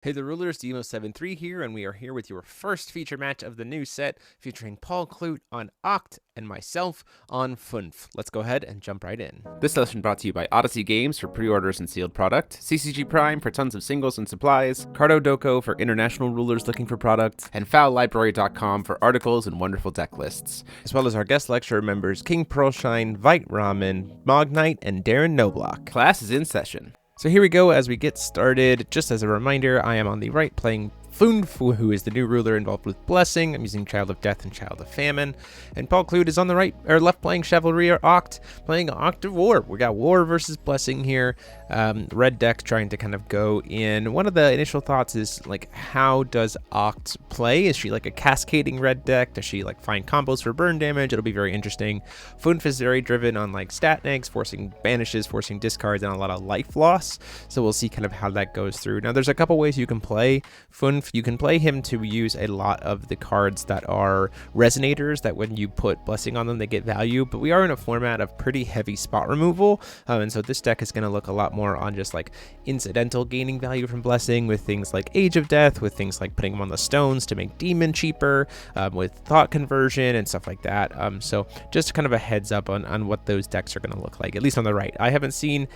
Hey, the Rulers, DeMeulle73 here, and we are here with your first feature match of the new set, featuring Paul Clute on Acht and myself on Funf. Let's go ahead and jump right in. This session brought to you by Odyssey Games for pre-orders and sealed product, CCG Prime for tons of singles and supplies, Cardo Doko for international rulers looking for products, and FoulLibrary.com for articles and wonderful deck lists, as well as our guest lecturer members King Pearlshine, Vite Ramen, Mognite, and Darren Noblock. Class is in session. So here we go as we get started. Just as a reminder, I am on the right playing Funf, who is the new ruler involved with Blessing. I'm using Child of Death and Child of Famine. And Paul Clute is on the right or left playing Chivalry or Oct, playing Oct of War. We got War versus Blessing here. Red deck trying to kind of go in. One of the initial thoughts is like, how does Oct play? Is she like a cascading red deck? Does she like find combos for burn damage? It'll be very interesting. Funf is very driven on like stat negs, forcing banishes, forcing discards, and a lot of life loss. So we'll see kind of how that goes through. Now there's a couple ways you can play Funf. You can play him to use a lot of the cards that are resonators, that when you put Blessing on them, they get value. But we are in a format of pretty heavy spot removal. And so this deck is going to look a lot more on just like incidental gaining value from Blessing, with things like Age of Death, with things like putting them on the stones to make Demon cheaper, with Thought Conversion and stuff like that. So just kind of a heads up on what those decks are going to look like, at least on the right. I haven't seen...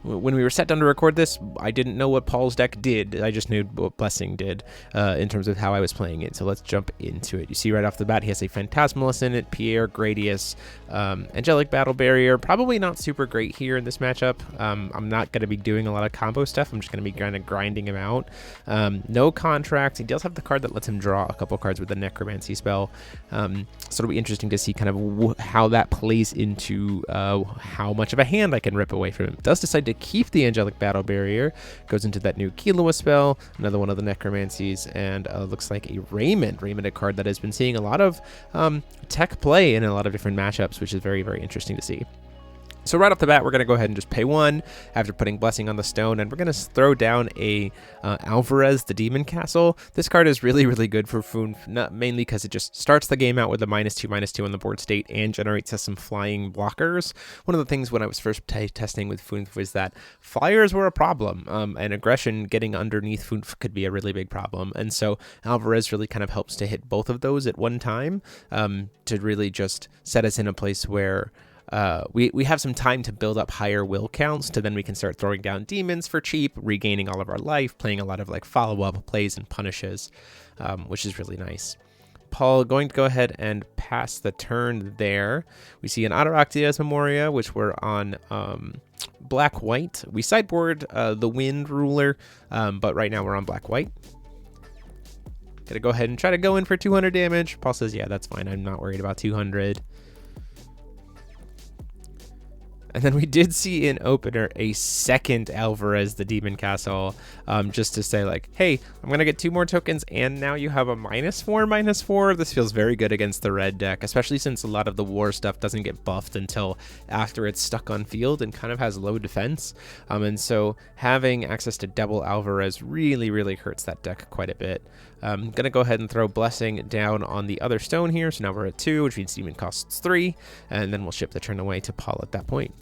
when we were set down to record this, I didn't know what Paul's deck did. I just knew what Blessing did in terms of how I was playing it. So let's jump into it. You see right off the bat, he has a Phantasmal Ascendant, Pierre, Gradius, Angelic Battle Barrier. Probably not super great here in this matchup. I'm not going to be doing a lot of combo stuff. I'm just going to be kind of grinding him out. No Contract. He does have the card that lets him draw a couple cards with the Necromancy spell. So it'll be interesting to see kind of how that plays into how much of a hand I can rip away from him. Does decide to keep the Angelic Battle Barrier, goes into that new Killua spell, another one of the Necromancies, and looks like a Rayman, a card that has been seeing a lot of tech play in a lot of different matchups, which is very, very interesting to see. So right off the bat, we're going to go ahead and just pay one after putting Blessing on the stone, and we're going to throw down a Alvarez, the Demon Castle. This card is really, really good for Funf, not mainly because it just starts the game out with a -2/-2 on the board state and generates us some flying blockers. One of the things when I was first testing with Funf was that flyers were a problem, and aggression getting underneath Funf could be a really big problem. And so Alvarez really kind of helps to hit both of those at one time, to really just set us in a place where we have some time to build up higher will counts, to then we can start throwing down demons for cheap, regaining all of our life, playing a lot of like follow-up plays and punishes, which is really nice. Paul going to go ahead and pass the turn there. We see an Autoraxia Memoria, which we're on black-white. We sideboard the Wind Ruler, but right now we're on black-white. Gonna go ahead and try to go in for 200 damage. Paul says, yeah, that's fine. I'm not worried about 200. And then we did see in opener a second Alvarez, the Demon Castle, just to say like, hey, I'm going to get 2 more tokens, and now you have a -4/-4. This feels very good against the red deck, especially since a lot of the war stuff doesn't get buffed until after it's stuck on field and kind of has low defense. And so having access to double Alvarez really, really hurts that deck quite a bit. I'm going to go ahead and throw Blessing down on the other stone here. So now we're at 2, which means Demon costs 3, and then we'll ship the turn away to Paul at that point.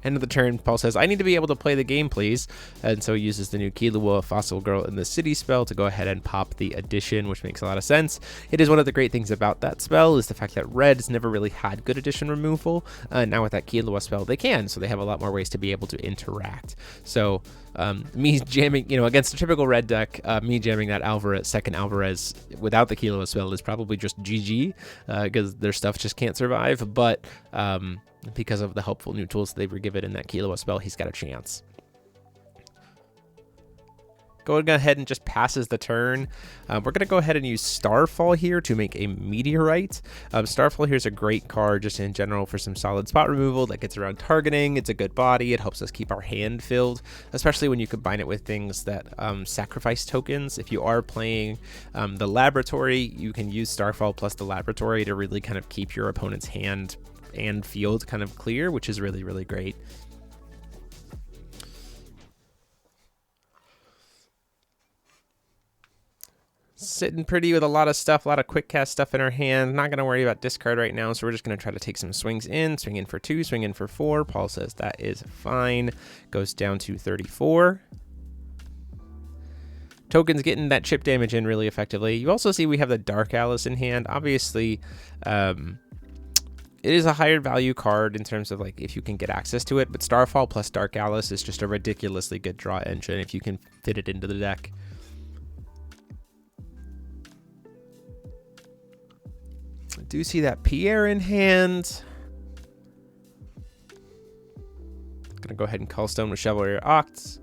End of the turn, Paul says, I need to be able to play the game, please. And so he uses the new Killua, Fossil Girl in the City spell to go ahead and pop the addition, which makes a lot of sense. It is one of the great things about that spell is the fact that red has never really had good addition removal. Now with that Killua spell, they can. So they have a lot more ways to be able to interact. So me jamming, against a typical red deck, me jamming that second Alvarez without the Killua spell is probably just GG, because their stuff just can't survive. But because of the helpful new tools they were given in that Killua spell, he's got a chance. Going ahead and just passes the turn. We're going to go ahead and use Starfall here to make a Meteorite. Starfall here is a great card just in general for some solid spot removal that gets around targeting. It's a good body. It helps us keep our hand filled, especially when you combine it with things that sacrifice tokens. If you are playing the Laboratory, you can use Starfall plus the Laboratory to really kind of keep your opponent's hand and field kind of clear, which is really, really great. Sitting pretty with a lot of stuff, a lot of quick cast stuff in our hand. Not going to worry about discard right now, so we're just going to try to take some swings in. Swing in for 2, swing in for 4. Paul says that is fine. Goes down to 34. Tokens getting that chip damage in really effectively. You also see we have the Dark Alice in hand. Obviously, it is a higher value card in terms of like if you can get access to it, but Starfall plus Dark Alice is just a ridiculously good draw engine if you can fit it into the deck. I do see that Pierre in hand. Gonna go ahead and call Stone with Chivalry or Acht.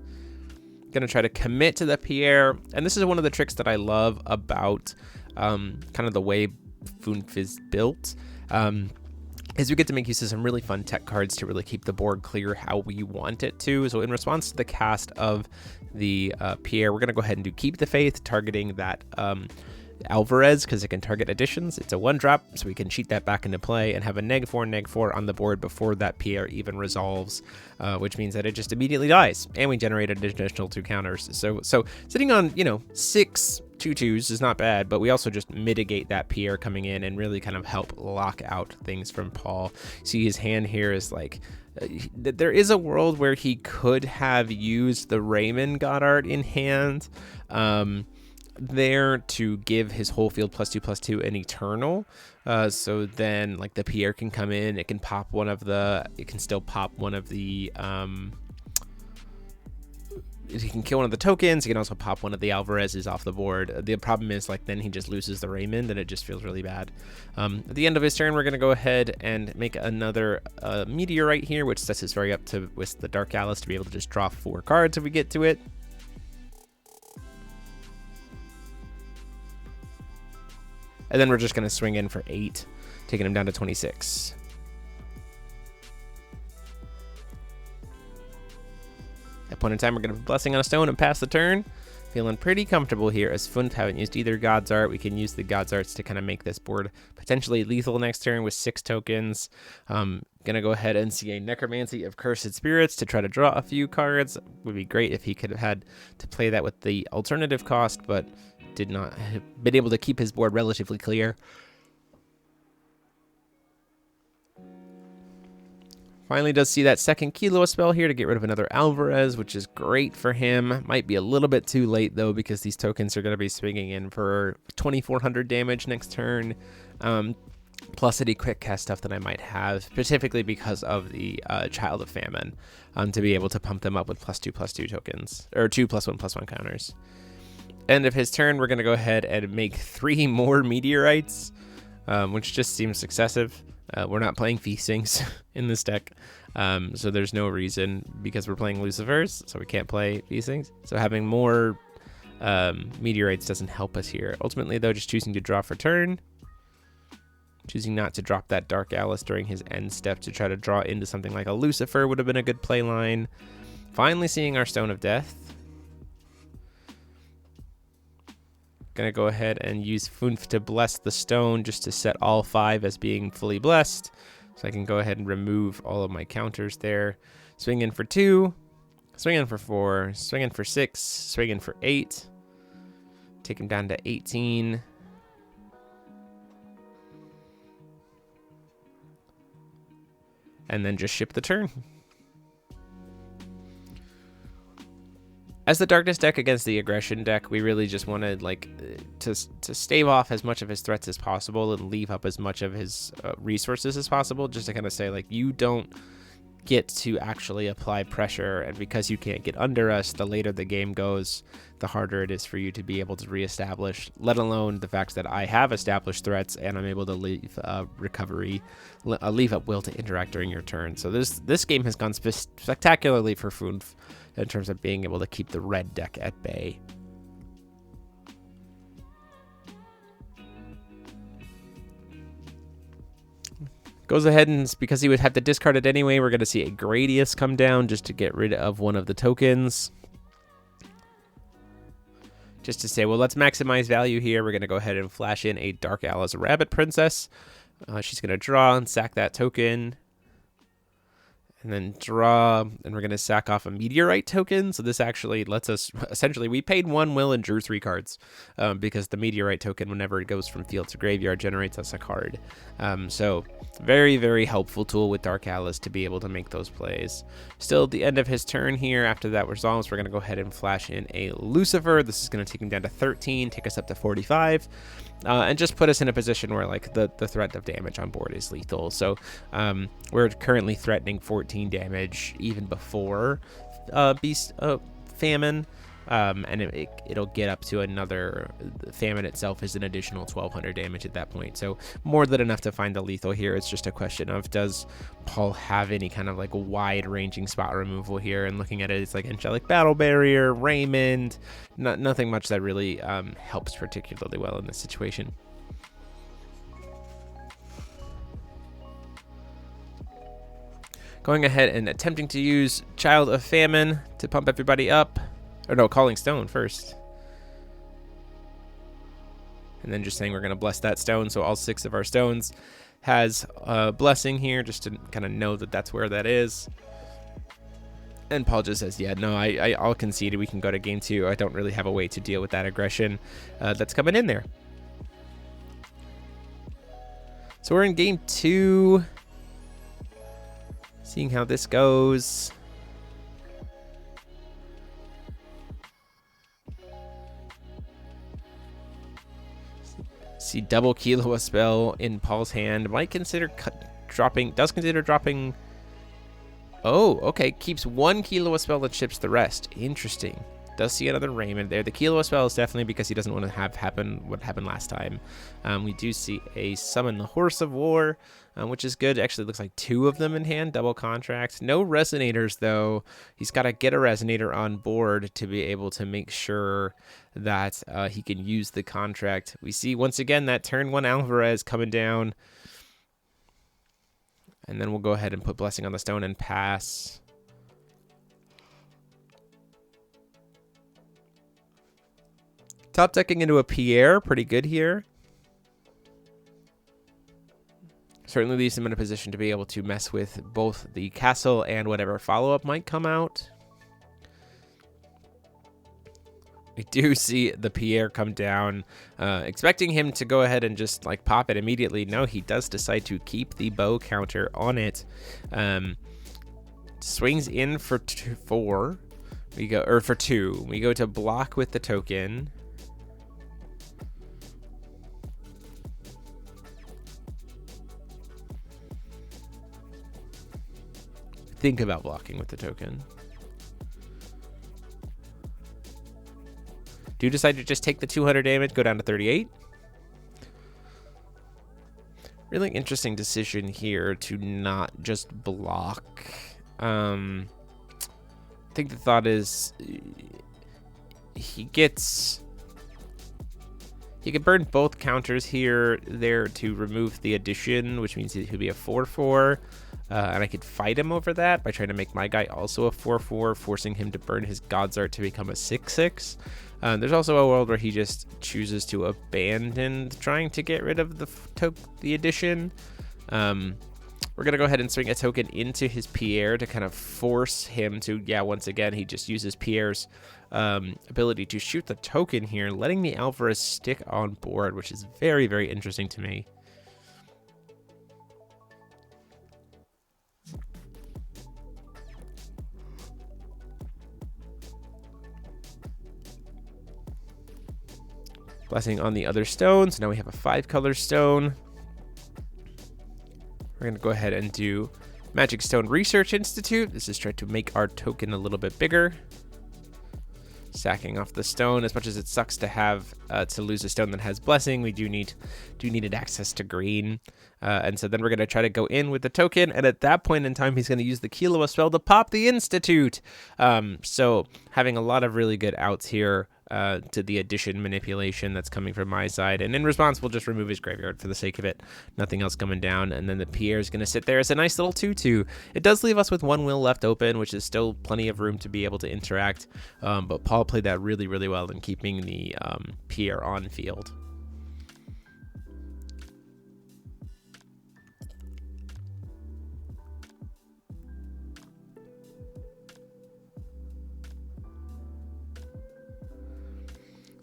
Gonna try to commit to the Pierre, and this is one of the tricks that I love about kind of the way Funf is built. Is we get to make use of some really fun tech cards to really keep the board clear how we want it to. So in response to the cast of the Pierre, we're gonna go ahead and do Keep the Faith, targeting that Alvarez because it can target additions. It's a 1-drop, so we can cheat that back into play and have a -4/-4 on the board before that Pierre even resolves, which means that it just immediately dies, and we generate an additional 2 counters. So sitting on 6 2/2s is not bad, but we also just mitigate that Pierre coming in and really kind of help lock out things from Paul. See, his hand here is like there is a world where he could have used the Rayman God Art in hand. There to give his whole field +2/+2 an eternal, so then like the Pierre can come in, it can pop one of the, it can still pop one of the he can kill one of the tokens. He can also pop one of the Alvarez's off the board. The problem is like then he just loses the Raymond and it just feels really bad. At the end of his turn, we're gonna go ahead and make another meteorite here, which sets us very up to with the Dark Alice to be able to just draw 4 cards if we get to it. And then we're just going to swing in for 8, taking him down to 26. At point in time, we're going to Blessing on a Stone and pass the turn. Feeling pretty comfortable here as Funf haven't used either God's Art. We can use the God's Arts to kind of make this board potentially lethal next turn with 6 tokens. Going to go ahead and see a Necromancy of Cursed Spirits to try to draw a few cards. Would be great if he could have had to play that with the alternative cost, but did not have been able to keep his board relatively clear. Finally does see that second Kilo spell here to get rid of another Alvarez, which is great for him. Might be a little bit too late though, because these tokens are going to be swinging in for 2400 damage next turn. Plus any quick cast stuff that I might have, specifically because of the Child of Famine, to be able to pump them up with +2/+2 tokens, or 2 +1/+1 counters. End of his turn, we're going to go ahead and make 3 more meteorites, which just seems excessive. We're not playing Feastings in this deck, so there's no reason, because we're playing Lucifers, so we can't play Feastings. So having more meteorites doesn't help us here. Ultimately, though, just choosing to draw for turn. Choosing not to drop that Dark Alice during his end step to try to draw into something like a Lucifer would have been a good play line. Finally seeing our Stone of Death. Gonna go ahead and use Funf to bless the stone just to set all 5 as being fully blessed. So I can go ahead and remove all of my counters there. Swing in for 2, swing in for 4, swing in for 6, swing in for 8. Take him down to 18. And then just ship the turn. As the Darkness deck against the Aggression deck, we really just wanted like to stave off as much of his threats as possible and leave up as much of his resources as possible, just to kind of say like, you don't get to actually apply pressure, and because you can't get under us, the later the game goes, the harder it is for you to be able to reestablish, let alone the fact that I have established threats and I'm able to leave recovery, leave up will to interact during your turn. So this game has gone spectacularly for Funf in terms of being able to keep the red deck at bay. Goes ahead and, because he would have to discard it anyway, we're going to see a Gradius come down just to get rid of one of the tokens. Just to say, well, let's maximize value here. We're going to go ahead and flash in a Dark Alice Rabbit Princess. She's going to draw and sack that token. and then draw, and we're going to sack off a meteorite token. So this actually lets us, essentially, we paid 1 will and drew 3 cards because the meteorite token, whenever it goes from field to graveyard, generates us a card. So very, very helpful tool with Dark Alice to be able to make those plays. Still at the end of his turn here, after that resolves, we're going to go ahead and flash in a Lucifer. This is going to take him down to 13, take us up to 45. And just put us in a position where like the threat of damage on board is lethal. So we're currently threatening 14 damage even before Beast Famine, and it'll get up to another. Famine itself is an additional 1200 damage at that point. So more than enough to find the lethal here. It's just a question of, does Paul have any kind of like wide-ranging spot removal here? And looking at it, it's like Angelic Battle Barrier, Raymond, nothing much that really helps particularly well in this situation. Going ahead and attempting to use Child of Famine to pump everybody up. Or no, Calling Stone first. And then just saying we're going to bless that stone. So all 6 of our stones has a blessing here, just to kind of know that that's where that is. And Paul just says, yeah, no, I'll concede. We can go to game 2. I don't really have a way to deal with that aggression that's coming in there. So we're in game 2. Seeing how this goes. See double Killua spell in Paul's hand. Might consider dropping. Does consider dropping. Oh, okay. Keeps 1 Killua spell and ships the rest. Interesting. Does see another Rayman there. The Killua spell is definitely because he doesn't want to have happen what happened last time. We do see a summon the Horse of War, which is good. Actually, looks like 2 of them in hand. Double contract. No resonators though. He's got to get a resonator on board to be able to make sure that he can use the contract. We see once again that turn 1 Alvarez coming down. And then we'll go ahead and put Blessing on the Stone and pass. Top decking into a Pierre, pretty good here. Certainly leaves him in a position to be able to mess with both the castle and whatever follow-up might come out. We do see the Pierre come down, expecting him to go ahead and just like pop it immediately. No, he does decide to keep the bow counter on it. Swings in for 4. We go, or for 2. We go to block with the token. Think about blocking with the token. Do decide to just take the 200 damage, go down to 38. Really interesting decision here to not just block. I think the thought is he can burn both counters here, there to remove the addition, which means it could be a 4/4. And I could fight him over that by trying to make my guy also a 4/4, forcing him to burn his God's Art to become a 6/6. There's also a world where he just chooses to abandon trying to get rid of the addition. We're going to go ahead and swing a token into his Pierre to kind of force him to, once again, he just uses Pierre's ability to shoot the token here, letting the Alvarez stick on board, which is very, very interesting to me. Blessing on the other stone. So now we have a 5-color stone. We're going to go ahead and do Magic Stone Research Institute. This is trying to make our token a little bit bigger. Sacking off the stone. As much as it sucks to have to lose a stone that has Blessing, we do need access to green. And so then we're going to try to go in with the token. And at that point in time, he's going to use the Killua spell to pop the Institute. So having a lot of really good outs here. To the addition manipulation that's coming from my side. And in response, we'll just remove his graveyard for the sake of it. Nothing else coming down. And then the Pierre is going to sit there as a nice little 2/2. It does leave us with 1 will left open, which is still plenty of room to be able to interact. But Paul played that really, really well in keeping the Pierre on field.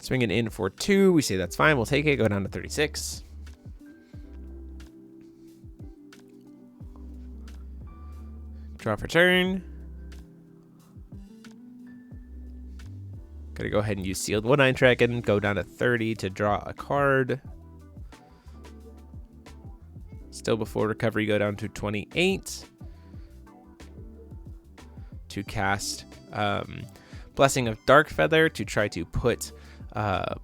Swing it in for 2. We say that's fine. We'll take it. Go down to 36. Draw for turn. Gonna go ahead and use Sealed One-Eyed Dragon. Go down to 30 to draw a card. Still before recovery, go down to 28 to cast Blessing of Darkfeather to try to put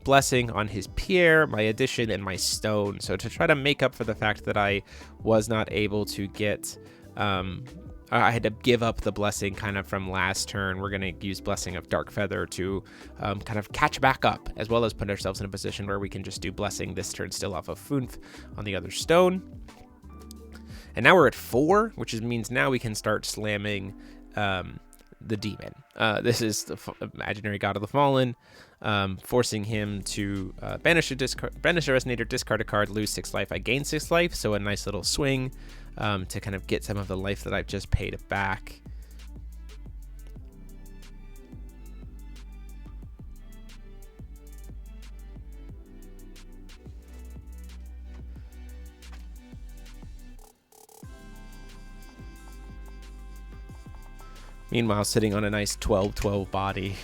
Blessing on his Pierre, my Addition, and my Stone. So to try to make up for the fact that I was not able to get... I had to give up the Blessing kind of from last turn. We're going to use Blessing of Darkfeather to kind of catch back up, as well as put ourselves in a position where we can just do Blessing this turn still off of Funf on the other stone. And now we're at 4, which means now we can start slamming the demon. This is the imaginary god of the fallen, forcing him to banish a resonator, discard a card, lose 6 life. I gain 6 life, so a nice little swing to kind of get some of the life that I've just paid back. Meanwhile, sitting on a nice 12-12 body.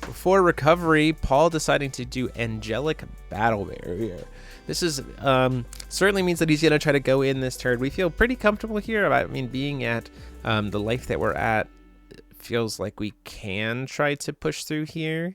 Before recovery, Paul deciding to do Angelic Battle Barrier. This is certainly means that he's going to try to go in this turn. We feel pretty comfortable here. I mean, being at the life that we're at, feels like we can try to push through here.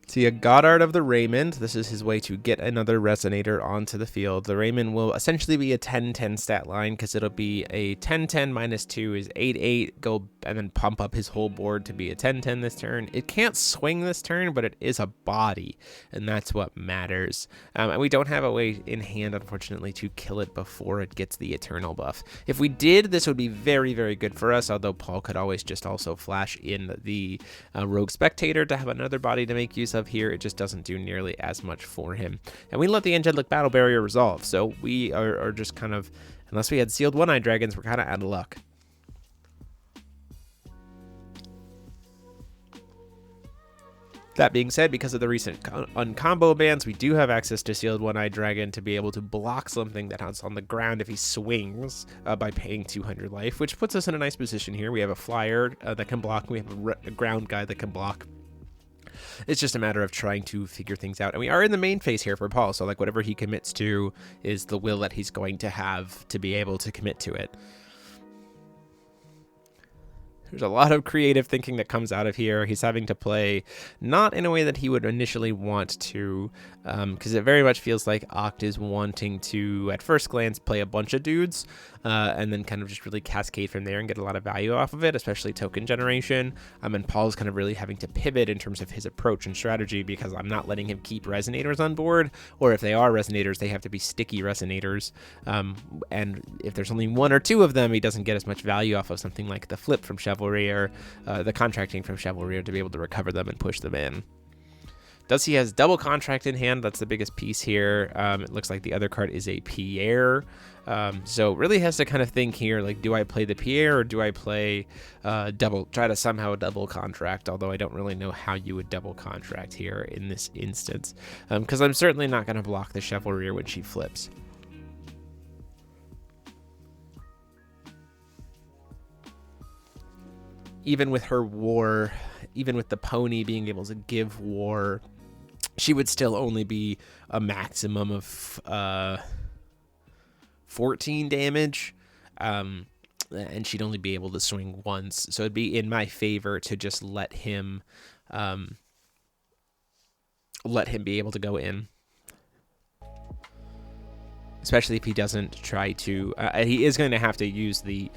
See a Goddard of the Rayman. This is his way to get another Resonator onto the field. The Rayman will essentially be a 10-10 stat line because it'll be a 10-10 minus 2 is 8-8. Go and then pump up his whole board to be a 10-10 this turn. It can't swing this turn, but it is a body, and that's what matters. And we don't have a way in hand, unfortunately, to kill it before it gets the Eternal buff. If we did, this would be very, very good for us, although Paul could always just also flash in the Rogue Spectator to have another body to make use of here. It just doesn't do nearly as much for him. And we let the Angelic Battle Barrier resolve, so we are just kind of, unless we had Sealed One-Eyed Dragons, we're kind of out of luck. That being said, because of the recent uncombo bans, we do have access to Sealed One-Eyed Dragon to be able to block something that's on the ground if he swings by paying 200 life, which puts us in a nice position here. We have a flyer that can block. We have a ground guy that can block. It's just a matter of trying to figure things out. And we are in the main phase here for Paul, so like whatever he commits to is the will that he's going to have to be able to commit to it. There's a lot of creative thinking that comes out of here. He's having to play not in a way that he would initially want to, because it very much feels like Acht is wanting to, at first glance, play a bunch of dudes, and then kind of just really cascade from there and get a lot of value off of it, especially token generation. And Paul's kind of really having to pivot in terms of his approach and strategy, because I'm not letting him keep Resonators on board, or if they are Resonators, they have to be sticky Resonators. And if there's only 1 or 2 of them, he doesn't get as much value off of something like the flip from Chivalry or the contracting from Chivalry to be able to recover them and push them in. Does he has double contract in hand? That's the biggest piece here. It looks like the other card is a Pierre. So really has to kind of think here, like, do I play the Pierre or do I play try to somehow double contract? Although I don't really know how you would double contract here in this instance, because I'm certainly not going to block the Chivalry when she flips. Even with her war, even with the pony being able to give war, she would still only be a maximum of 14 damage, and she'd only be able to swing once. So it'd be in my favor to just let him be able to go in. Especially if he doesn't try to, he is going to have to use the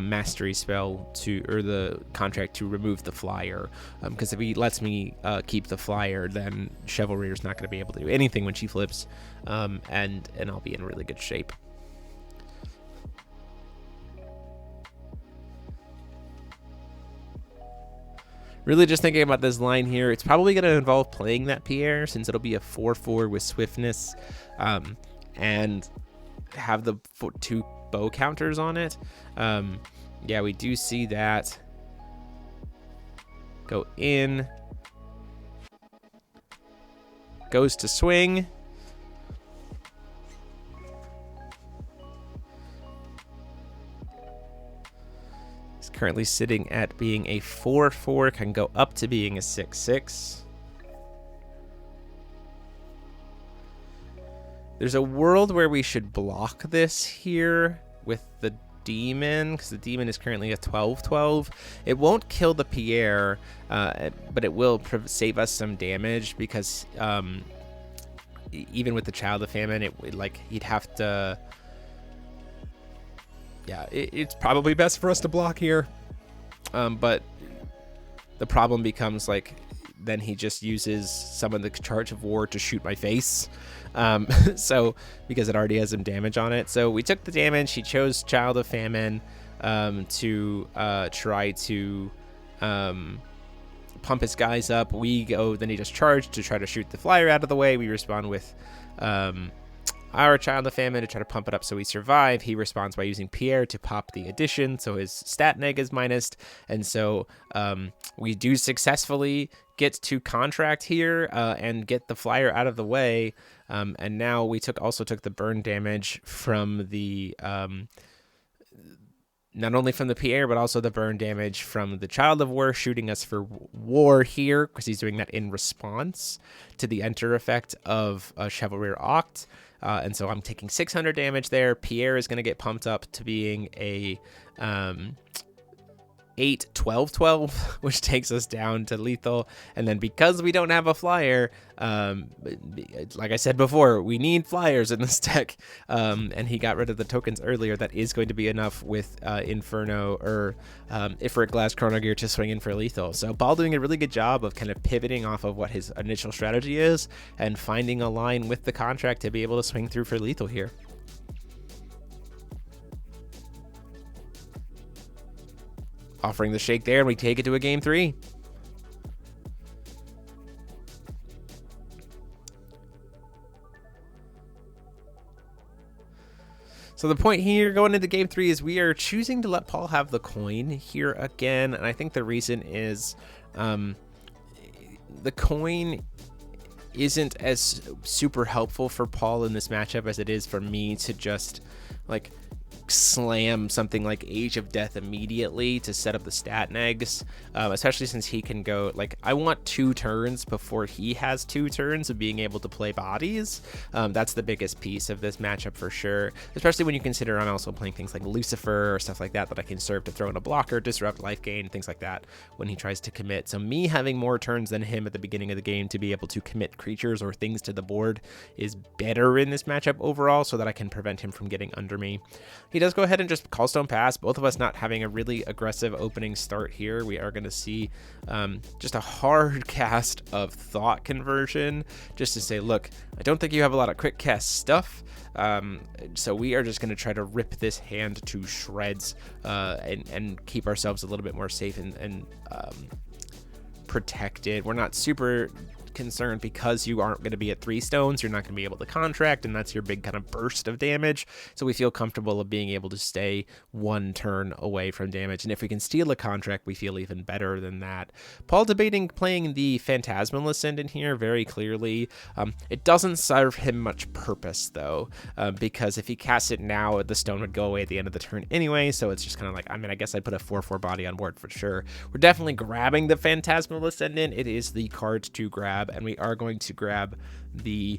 mastery spell or the contract to remove the flyer, because if he lets me keep the flyer, then Chivalry is not going to be able to do anything when she flips, and I'll be in really good shape. Really just thinking about this line here, it's probably going to involve playing that Pierre, since it'll be a 4/4 with swiftness, and have the 2 bow counters on it. Yeah, we do see that. Go in. Goes to swing. He's currently sitting at being a 4/4, can go up to being a 6/6. There's a world where we should block this here with the demon, because the demon is currently a 12/12. It won't kill the Pierre, but it will save us some damage, because even with the Child of Famine, he'd have to. Yeah, it's probably best for us to block here, but the problem becomes like then he just uses some of the Charge of War to shoot my face. So because it already has some damage on it. So we took the damage. He chose Child of Famine to try to pump his guys up. We go, then he just charged to try to shoot the flyer out of the way. We respond with our Child of Famine to try to pump it up so we survive. He responds by using Pierre to pop the addition, so his stat neg is minused. And so we do successfully get to contract here and get the flyer out of the way. And now we also took the burn damage from the not only from the Pierre, but also the burn damage from the Child of War shooting us for war here, because he's doing that in response to the enter effect of Chivalry Acht. And so I'm taking 600 damage there. Pierre is going to get pumped up to being a 8/12/12, which takes us down to lethal. And then because we don't have a flyer, like I said before, we need flyers in this deck. And he got rid of the tokens earlier. That is going to be enough with Inferno or Ifrit Glass Chrono Gear to swing in for lethal. So Paul doing a really good job of kind of pivoting off of what his initial strategy is and finding a line with the contract to be able to swing through for lethal here. Offering the shake there, and we take it to a game 3. So the point here going into game 3 is we are choosing to let Paul have the coin here again. And I think the reason is the coin isn't as super helpful for Paul in this matchup as it is for me to just like slam something like Age of Death immediately to set up the stat negs, especially since he can go, like, I want 2 turns before he has 2 turns of being able to play bodies. That's the biggest piece of this matchup for sure, especially when you consider I'm also playing things like Lucifer or stuff like that I can serve to throw in a blocker, disrupt life gain, things like that when he tries to commit. So me having more turns than him at the beginning of the game to be able to commit creatures or things to the board is better in this matchup overall, so that I can prevent him from getting under me. He does go ahead and just Callstone Pass. Both of us not having a really aggressive opening start here. We are going to see just a hard cast of Thought Conversion just to say, look, I don't think you have a lot of quick cast stuff. So we are just going to try to rip this hand to shreds and keep ourselves a little bit more safe and protected. We're not super concerned because you aren't going to be at 3 stones. You're not going to be able to contract, and that's your big kind of burst of damage. So we feel comfortable of being able to stay 1 turn away from damage. And if we can steal a contract, we feel even better than that. Paul debating playing the Phantasmal Ascendant here very clearly. It doesn't serve him much purpose though, because if he casts it now, the stone would go away at the end of the turn anyway. So it's just kind of like, I mean, I guess I'd put a 4/4 body on board for sure. We're definitely grabbing the Phantasmal Ascendant. It is the card to grab, and we are going to grab the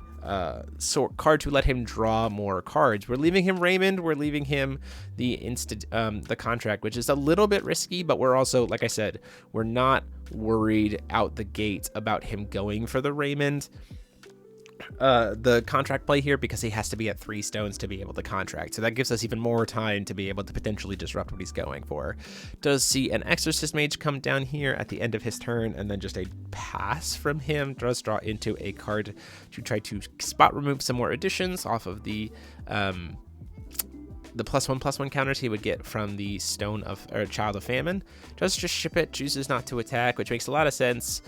card to let him draw more cards. We're leaving him Raymond. We're leaving him the contract, which is a little bit risky, but we're also, like I said, we're not worried out the gate about him going for the Raymond. The contract play here, because he has to be at 3 stones to be able to contract. So that gives us even more time to be able to potentially disrupt what he's going for. Does see an Exorcist Mage come down here at the end of his turn, and then just a pass from him does draw into a card to try to spot remove some more additions off of the +1/+1 counters he would get from the Stone of or Child of Famine. Does just ship it, chooses not to attack, which makes a lot of sense.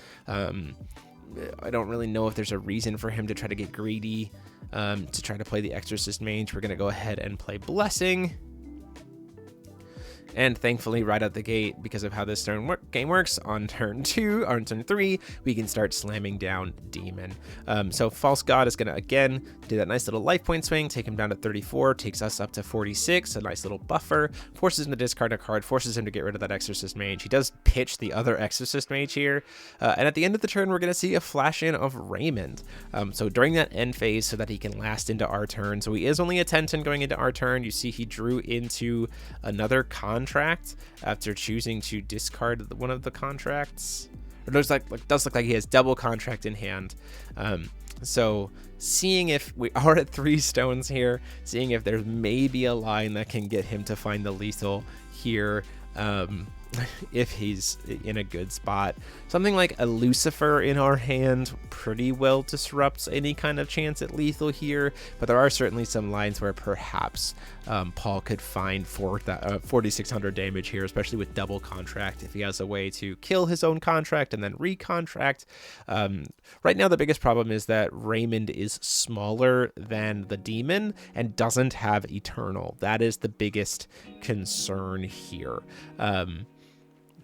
I don't really know if there's a reason for him to try to get greedy, to try to play the Exorcist Mage. We're going to go ahead and play Blessing. And thankfully, right out the gate, because of how this game works, on turn 2, or on turn 3, we can start slamming down Demon. So False God is going to, again, do that nice little life point swing, take him down to 34, takes us up to 46, a nice little buffer, forces him to discard a card, forces him to get rid of that Exorcist Mage. He does pitch the other Exorcist Mage here, and at the end of the turn, we're going to see a flash in of Raymond. So during that end phase, so that he can last into our turn. So he is only a 10-10 going into our turn. You see he drew into another contract after choosing to discard one of the contracts. It does look like he has double contract in hand. So seeing if we are at 3 stones here, seeing if there's maybe a line that can get him to find the lethal here, if he's in a good spot. Something like a Lucifer in our hand pretty well disrupts any kind of chance at lethal here, but there are certainly some lines where perhaps Paul could find 4,600 damage here, especially with double contract, if he has a way to kill his own contract and then recontract. Right now, the biggest problem is that Raymond is smaller than the demon and doesn't have Eternal. That is the biggest concern here.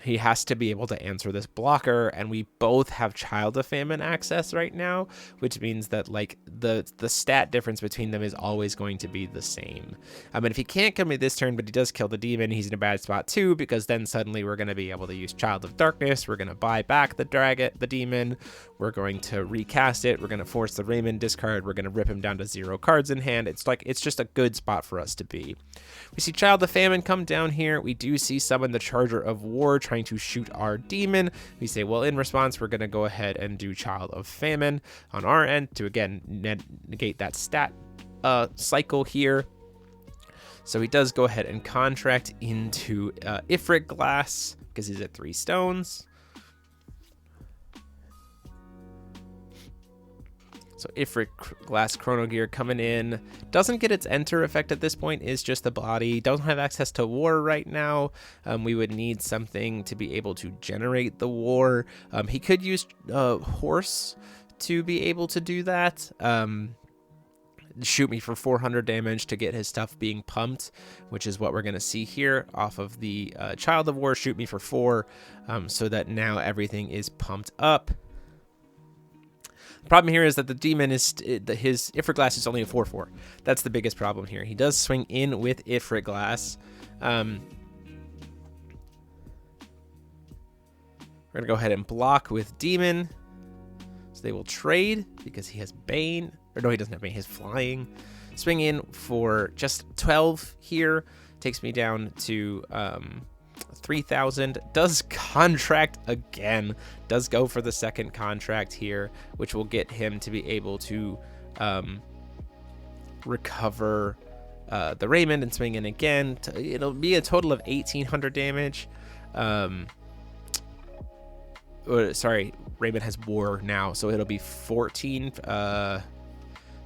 He has to be able to answer this blocker, and we both have Child of Famine access right now, which means that like the stat difference between them is always going to be the same. I mean, if he can't kill me this turn, but he does kill the demon, he's in a bad spot too, because then suddenly we're going to be able to use Child of Darkness, we're going to buy back the demon, we're going to recast it, we're going to force the Raymond discard, we're going to rip him down to 0 cards in hand. It's just a good spot for us to be. We see Child of Famine come down here. We do see summon the Charger of War trying to shoot our demon. We say, well, in response, we're going to go ahead and do Child of Famine on our end to, again, negate that stat cycle here. So he does go ahead and contract into Ifrit Glass because he's at 3 stones. So Ifrit Glass Chrono Gear coming in. Doesn't get its enter effect at this point, is just the body. Doesn't have access to war right now. We would need something to be able to generate the war. He could use Horse to be able to do that. Shoot me for 400 damage to get his stuff being pumped, which is what we're going to see here off of the Child of War. Shoot me for 4, so that now everything is pumped up. The problem here is that the demon is his Ifrit Glass is only a 4/4. That's the biggest problem here. He does swing in with Ifrit Glass. We're gonna go ahead and block with demon, so they will trade because he has Bane. Or no, he doesn't have Bane. He has Flying. Swing in for just 12 here. Takes me down to 3,000. Does contract again. Does go for the second contract here, which will get him to be able to recover the Raymond and swing in again. It'll be a total of 1,800 damage. Sorry, Raymond has War now, so it'll be 14,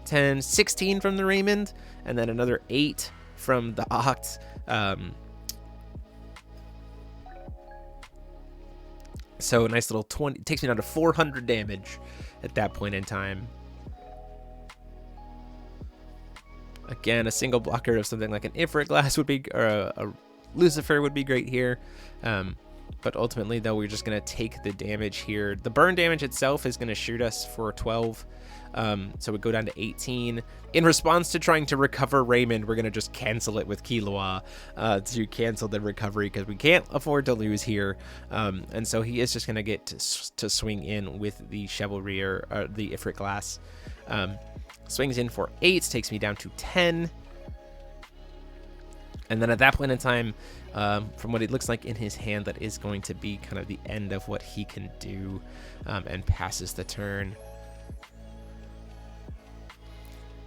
10, 16 from the Raymond, and then another 8 from the Acht. So a nice little 20, takes me down to 400 damage at that point in time. Again, a single blocker of something like an Ifrit Glass would be, or a Lucifer would be great here. But ultimately, though, we're just going to take the damage here. The burn damage itself is going to shoot us for 12. So we go down to 18. In response to trying to recover Raymond, we're going to just cancel it with Killua to cancel the recovery because we can't afford to lose here. And so he is just going to get to swing in with the Chivalry or the Ifrit Glass. Swings in for 8, takes me down to 10. And then at that point in time, from what it looks like in his hand, that is going to be kind of the end of what he can do, and passes the turn.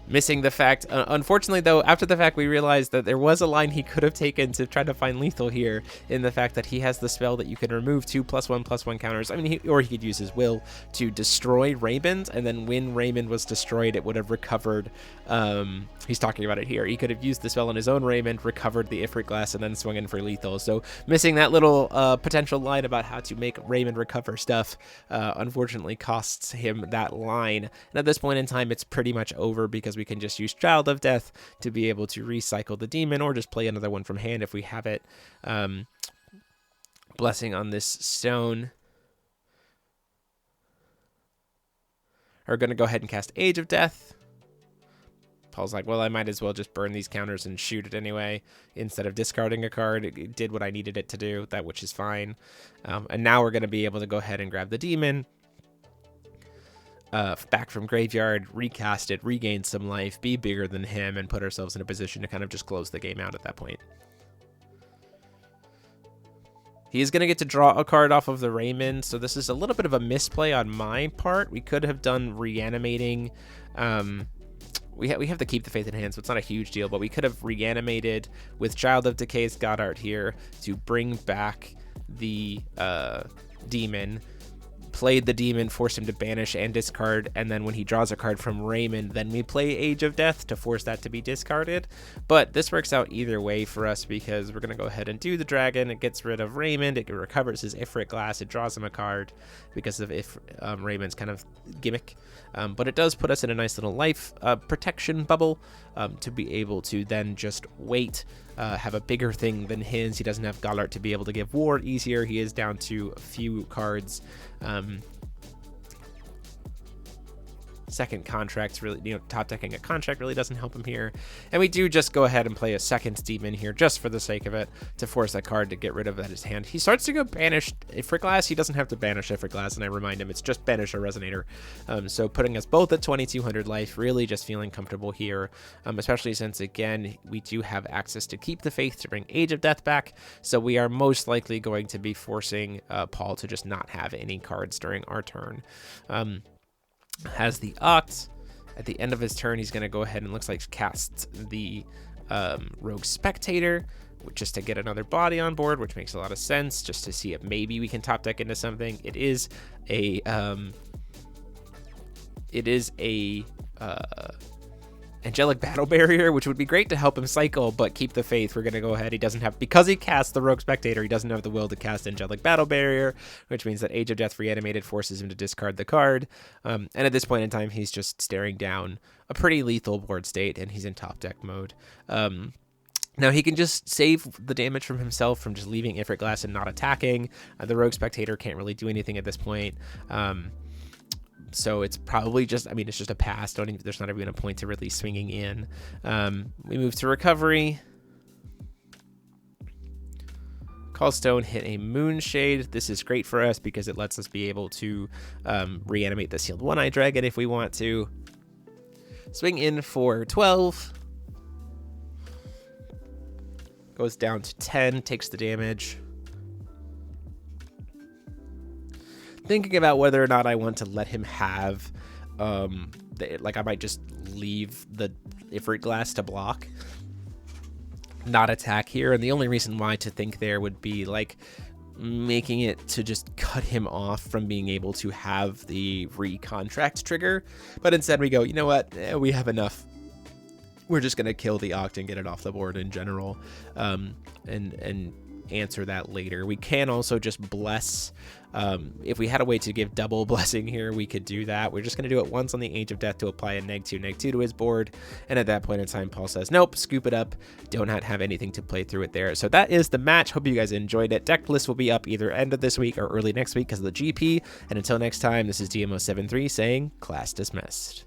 Missing the fact, unfortunately though, after the fact we realized that there was a line he could have taken to try to find lethal here, in the fact that he has the spell that you can remove 2 +1/+1 counters. I mean, or he could use his will to destroy Raymond, and then when Raymond was destroyed, it would have recovered He's talking about it here. He could have used the spell on his own Rayman, recovered the Ifrit Glass, and then swung in for lethal. So missing that little potential line about how to make Rayman recover stuff unfortunately costs him that line. And at this point in time, it's pretty much over because we can just use Child of Death to be able to recycle the demon or just play another one from hand if we have it. Blessing on this stone. Are going to go ahead and cast Age of Death. Paul's like, well, I might as well just burn these counters and shoot it anyway instead of discarding a card. It did what I needed it to do, which is fine. And now we're going to be able to go ahead and grab the demon. Back from graveyard, recast it, regain some life, be bigger than him, and put ourselves in a position to kind of just close the game out at that point. He is going to get to draw a card off of the Rayman, so this is a little bit of a misplay on my part. We could have done reanimating. We have to keep the Faith in Hand, so it's not a huge deal, but we could have reanimated with Child of Decay's Goddard here to bring back the demon, played the demon, forced him to banish and discard, and then when he draws a card from Rayman, then we play Age of Death to force that to be discarded. But this works out either way for us because we're going to go ahead and do the dragon. It gets rid of Rayman, it recovers his Ifrit Glass, it draws him a card because of Rayman's kind of gimmick. But it does put us in a nice little life protection bubble to be able to then just wait, have a bigger thing than his. He doesn't have Goddard to be able to give war easier. He is down to a few cards. Second contracts really, top decking a contract really doesn't help him here. And we do just go ahead and play a second demon here just for the sake of it to force that card to get rid of that his hand. He starts to go banish Ifrit Glass. He doesn't have to banish Ifrit Glass, and I remind him it's just banish a resonator. So putting us both at 2200 life, really just feeling comfortable here, especially since again we do have access to keep the faith to bring Age of Death back. So we are most likely going to be forcing Paul to just not have any cards during our turn. Has the Oct. At the end of his turn, he's going to go ahead and looks like cast the Rogue Spectator, just to get another body on board, which makes a lot of sense, just to see if maybe we can top deck into something. It is a Angelic Battle Barrier, which would be great to help him cycle, but keep the faith. We're going to go ahead. He doesn't have, because he casts the Rogue Spectator, he doesn't have the will to cast Angelic Battle Barrier, which means that Age of Death Reanimated forces him to discard the card. And at this point in time, he's just staring down a pretty lethal board state, and he's in top deck mode. Now, he can just save the damage from himself from just leaving Ifrit Glass and not attacking. The Rogue Spectator can't really do anything at this point. So it's probably just, it's just a pass. There's not even a point to really swinging in. We move to recovery. Callstone hit a Moonshade. This is great for us because it lets us be able to reanimate the Sealed One-Eye Dragon if we want to. Swing in for 12. Goes down to 10, takes the damage. Thinking about whether or not I want to let him have, I might just leave the Ifrit Glass to block, not attack here. And the only reason why to think there would be making it to just cut him off from being able to have the recontract trigger. But instead we go, you know what, we have enough. We're just going to kill the Oct and get it off the board in general, and answer that later. We can also just bless. If we had a way to give double blessing here, we could do that. We're just going to do it once on the Age of Death to apply a -2/-2 to his board. And at that point in time, Paul says, nope, scoop it up. Do not have anything to play through it there. So that is the match. Hope you guys enjoyed it. Deck list will be up either end of this week or early next week because of the GP. And until next time, this is DMO73 saying class dismissed.